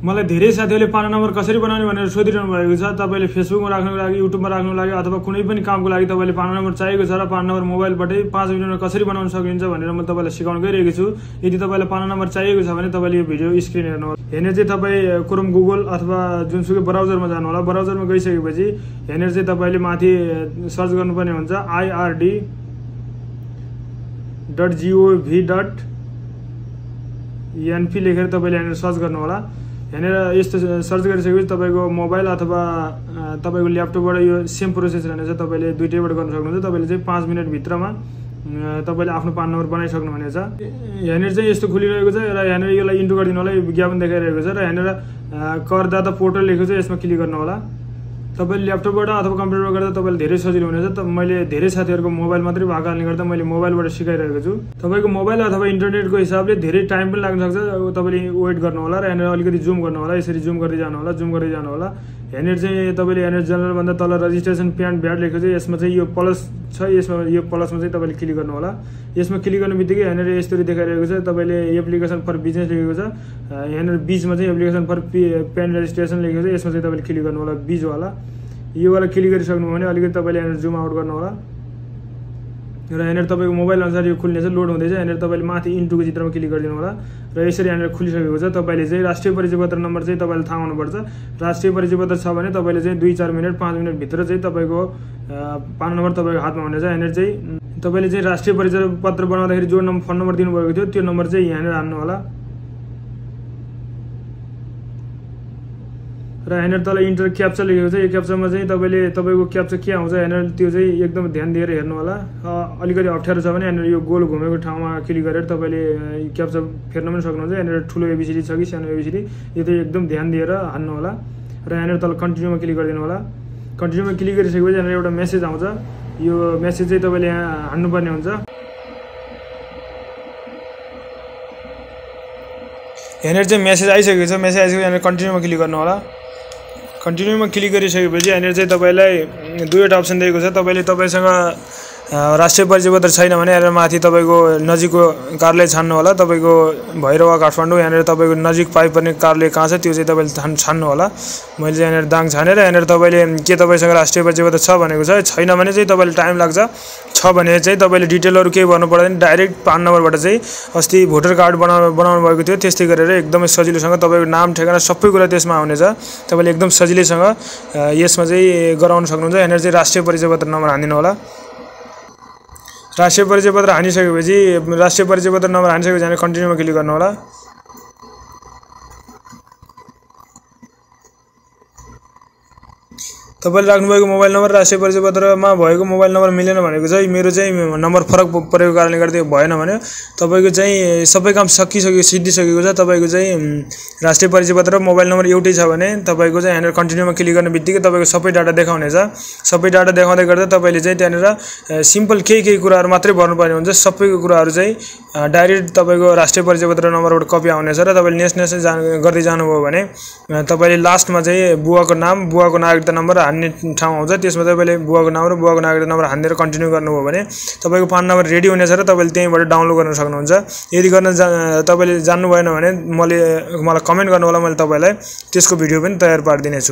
मलाई धेरै साथीहरूले पाना नम्बर कसरी बनाउने भनेर सोधिरहनु भएको छ। तपाईले फेसबुकमा राख्नुको लागि, युट्युबमा राख्नुको लागि अथवा कुनै पनि कामको लागि तपाईले पाना नम्बर चाहिएको छ र पाना नम्बर मोबाइलबाटै 5 मिनेटमा कसरी बनाउन सकिन्छ भनेर म तपाईलाई सिकाउन गइरहेको छु। यदि तपाईलाई पाना नम्बर चाहिएको छ भने तपाईले यो भिडियो स्क्रिन हेर्नुहोला। हेर्ने चाहिँ तपाई क्रोम, गुगल अथवा जुनसुकै ब्राउजरमा जानु होला। ब्राउजरमा गइसकेपछि हेर्ने चाहिँ तपाईले माथि सर्च गर्नुपर्ने हुन्छ ird.gov.np लेखेर तपाईले यहाँनिर सर्च गर्नु होला। यहाँनिर यस्तो सर्च गरिसकेपछि तपाईको मोबाइल अथवा तपाईको ल्यापटपबाट यो सेम प्रोसेस रहनेछ। तपाईले दुईटैबाट गर्न सक्नुहुन्छ। तपाईले चाहिँ 5 मिनेट भित्रमा तपाईले आफ्नो पान नम्बर बनाइसक्नु भनेछ। यहाँनिर चाहिँ यस्तो खुलिरहेको छ र यहाँनिर यसलाई इन्टु गरिदिनु होला। यो विज्ञापन देखाइरहेको छ र यहाँनिर करदाता पोर्टल लेखेको छ, यसमा क्लिक गर्नु होला। तपाईले ल्यापटपबाट अथवा कम्प्युटरबाट गर्दा तपाईले धेरै सजिलो हुनेछ। मैले धेरै साथीहरुको मोबाइल मात्रै भएको कारणले गर्दा मैले मोबाइलबाट सिकाइरहेको छु। तपाईको मोबाइल अथवा इन्टरनेटको हिसाबले धेरै टाइम पनि लाग्न सक्छ। तपाईले वेट गर्नु होला र यहाँनिर अलिकति जुम गर्नु होला। यसरी जुम गर्दै जानु होला, जुम गर्दै जानु होला। यहाँनिर चाहिँ तपाईले यहाँनिर जनरल भन्दा तल रजिस्ट्रेसन पे एन्ड भ्याट लेखेको छ, यसमा चाहिँ यो प्लस छ, यसमा यो प्लसमा चाहिँ तपाईले क्लिक गर्नु होला। यसमा क्लिक गर्नेबित्तिकै यहाँनिर यसरी देखाइरहेको छ। तपाईले एप्लिकेसन फर बिजनेस लेखेको छ, यहाँनिर बीचमा चाहिँ एप्लिकेसन फर पेन रेजिस्ट्रेसन लेखेको छ, यसमा चाहिँ तपाईले क्लिक गर्नु होला। बीच वाला यो वाला क्लिक गरिसक्नु भने अलिकति तपाईले यहाँनिर जुम आउट गर्नु होला र यहाँनिर तपाईको मोबाइल अनुसार यो खुल्नेछ, लोड हुँदैछ। यहाँनिर तपाईले माथि इन्टुको चित्रमा क्लिक गरिदिनु होला र यसरी यहाँनिर खुलिसकेको छ। तपाईले चाहिँ राष्ट्रिय परिचय पत्र नम्बर चाहिँ तपाईले थाहा हुनुपर्छ। राष्ट्रिय परिचय पत्र छ भने तपाईले चाहिँ 2-4 मिनेट 5 मिनेट भित्र चाहिँ तपाईको पान नम्बर तपाईको हातमा हुनेछ। यहाँनिर चाहिँ तपाईले चाहिँ राष्ट्रिय परिचय पत्र बनाउँदाखेरि जो नम्बर फोन नम्बर दिनुभएको थियो त्यो नम्बर चाहिँ यहाँनिर हाल्नु होला र यहाँनिर तल इन्टर क्याप्चा लेखेको छ। यो क्याप्चामा चाहिँ तपाईले तपाईको क्याप्चा के आउँछ यहाँनिर त्यो चाहिँ एकदम ध्यान दिएर हेर्नु होला। अलिकति अप्ठ्यारो छ भने यहाँनिर यो गोल घुमेको ठाउँमा क्लिक गरेर तपाईले क्याप्चा फेर्न पनि सक्नुहुन्छ। यहाँनिर ठुलो एबीसीडी छ कि सानो एबीसीडी, यो चाहिँ एकदम ध्यान दिएर हान्नु होला र यहाँनिर तल कन्टिन्यूमा क्लिक गरिदिनु होला। कन्टिन्यूमा क्लिक गरिसकेपछि यहाँनिर एउटा मेसेज आउँछ। यो मेसेज चाहिँ तपाईले यहाँ हान्नुपर्ने हुन्छ। यहाँनिर चाहिँ मेसेज आइसकेको छ। मेसेज आइसकेपछि यहाँनिर कन्टिन्यूमा क्लिक गर्नु होला। कन्टिन्यूमा क्लिक गरिसकेपछि यहाँनिर चाहिँ तपाईलाई दुईवटा अप्सन दिएको छ। तपाईले तपाईसँग राष्ट्रिय परिचय पत्र छैन भने यहाँनिर माथि तपाईको नजिकको कार्यालय छान्नु होला। तपाईको भैरवा काठमाडौँ यहाँनिर तपाईको नजिक पाइपर्ने कार्यालय कहाँ छ त्यो चाहिँ तपाईले छान्नु होला। मैले चाहिँ यहाँनिर दाङ छानेर यहाँनिर तपाईले के तपाईसँग राष्ट्रिय परिचय पत्र छ भनेको छ। छैन भने चाहिँ तपाईले टाइम लाग्छ। छ भने चाहिँ तपाईले डिटेलहरु केही भर्नु पर्दैन, डाइरेक्ट पान नम्बरबाट चाहिँ अस्ति भोटर कार्ड बनाउनु भएको थियो त्यस्तै गरेर एकदमै सजिलोसँग तपाईको नाम ठेगाना सबै कुरा त्यसमा आउनेछ। तपाईले एकदम सजिलैसँग यसमा चाहिँ गराउन सक्नुहुन्छ। यहाँनिर चाहिँ राष्ट्रिय परिचय पत्र नम्बर हान्दिनु होला। राष्ट्रिय परिचय पत्र हानिसकेपछि राष्ट्रिय परिचय पत्र नम्बर हानिसकेपछि यहाँनिर कन्टिन्यूमा क्लिक गर्नु होला। तपाईले राख्नुभएको मोबाइल नम्बर राष्ट्रिय परिचय पत्रमा भएको मोबाइल नम्बर मिलेन भनेको चाहिँ मेरो चाहिँ नम्बर फरक परेको कारणले गर्दा भएन भने तपाईको चाहिँ सबै काम सिद्धिसकेको छ। तपाईको चाहिँ राष्ट्रिय परिचय पत्र र मोबाइल नम्बर एउटै छ भने तपाईको चाहिँ यहाँनिर कन्टिन्यूमा क्लिक गर्ने बित्तिकै तपाईको सबै डाटा देखाउनेछ। सबै डाटा देखाउँदै गर्दा तपाईले चाहिँ त्यहाँनिर सिम्पल केही कुराहरु मात्रै भर्नुपर्ने हुन्छ। सबैको कुराहरु चाहिँ डाइरेक्ट तपाईको राष्ट्रिय परिचय पत्र नम्बरबाट कपी आउनेछ र तपाईले नेक्स्ट गर्दै जानुभयो भने तपाईले लास्टमा चाहिँ बुवाको नाम, बुवाको नागरिकता नम्बर हान्ने ठाउँ आउँछ। त्यसमा तपाईले बुवाको नाम र बुवाको नागरिकता नम्बर हानेर कन्टिन्यू गर्नुभयो भने तपाईको पान नम्बर रेडी हुनेछ र तपाईले त्यहीबाट डाउनलोड गर्न सक्नुहुन्छ। यदि गर्न तपाईले जान्नु भएन भने मलाई कमेन्ट गर्नु होला, मैले तपाईलाई त्यसको भिडियो पनि तयार पार्दिने छु।